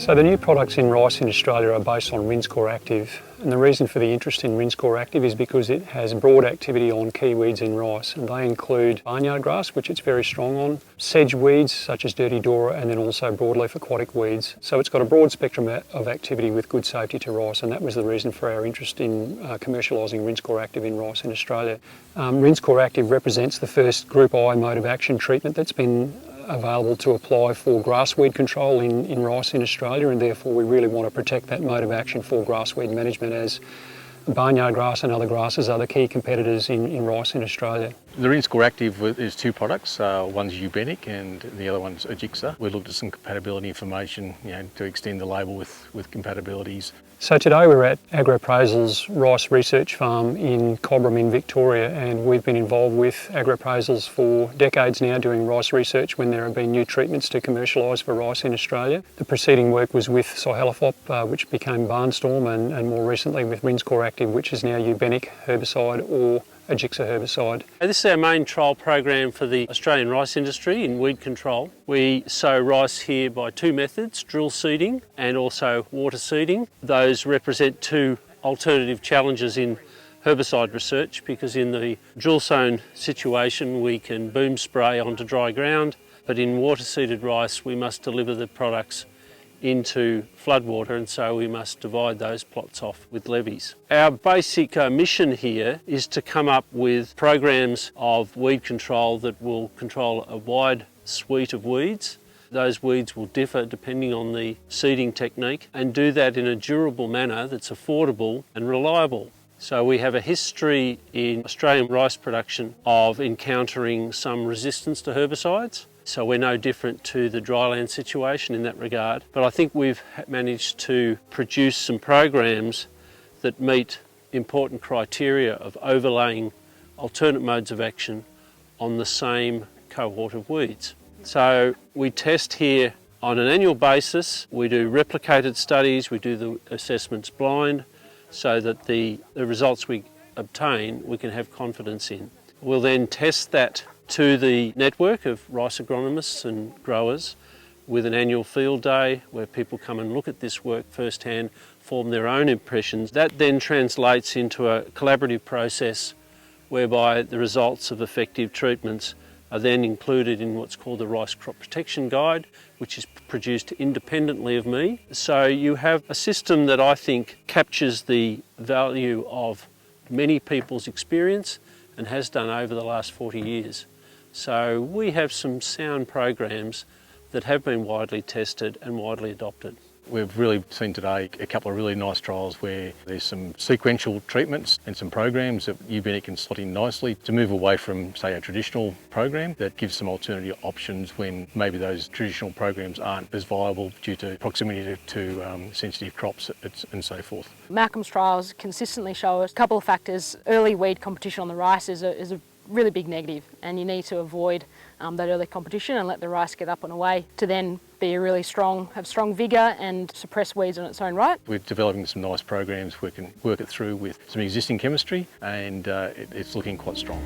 So the new products in rice in Australia are based on Rinskor Active, and the reason for the interest in Rinskor Active is because it has broad activity on key weeds in rice, and they include barnyard grass, which it's very strong on, sedge weeds such as dirty dora, and then also broadleaf aquatic weeds. So it's got a broad spectrum of activity with good safety to rice, and that was the reason for our interest in commercialising Rinskor Active in rice in Australia. Rinskor Active represents the first Group I mode of action treatment that's been available to apply for grassweed control in rice in Australia, and therefore we really want to protect that mode of action for grassweed management, as barnyard grass and other grasses are the key competitors in rice in Australia. The Rinskor Active is two products, one's Eubenic and the other one's Agriscience. We looked at some compatibility information to extend the label with compatibilities. So today we're at AgriAppraisal's rice research farm in Cobram in Victoria, and we've been involved with AgriAppraisals for decades now doing rice research when there have been new treatments to commercialise for rice in Australia. The preceding work was with Cyhalofop, which became Barnstorm, and more recently with Rinskor Active, which is now Eubenic herbicide or Agriscience herbicide. This is our main trial program for the Australian rice industry in weed control. We sow rice here by two methods, drill seeding and also water seeding. Those represent two alternative challenges in herbicide research, because in the drill sown situation we can boom spray onto dry ground, but in water seeded rice we must deliver the products into floodwater, and so we must divide those plots off with levees. Our basic mission here is to come up with programs of weed control that will control a wide suite of weeds. Those weeds will differ depending on the seeding technique, and do that in a durable manner that's affordable and reliable. So we have a history in Australian rice production of encountering some resistance to herbicides. So we're no different to the dryland situation in that regard. But I think we've managed to produce some programs that meet important criteria of overlaying alternate modes of action on the same cohort of weeds. So we test here on an annual basis. We do replicated studies, we do the assessments blind, so that the results we obtain we can have confidence in. We'll then test that to the network of rice agronomists and growers with an annual field day where people come and look at this work firsthand, form their own impressions. That then translates into a collaborative process whereby the results of effective treatments are then included in what's called the Rice Crop Protection Guide, which is produced independently of me. So you have a system that I think captures the value of many people's experience and has done over the last 40 years. So we have some sound programs that have been widely tested and widely adopted. We've really seen today a couple of really nice trials where there's some sequential treatments and some programs that Eubenic can slot in nicely to move away from, say, a traditional program that gives some alternative options when maybe those traditional programs aren't as viable due to proximity to sensitive crops and so forth. Malcolm's trials consistently show us a couple of factors. Early weed competition on the rice is a really big negative, and you need to avoid that early competition and let the rice get up and away to then be really strong, have strong vigour and suppress weeds on its own right. We're developing some nice programs we can work it through with some existing chemistry, and it's looking quite strong.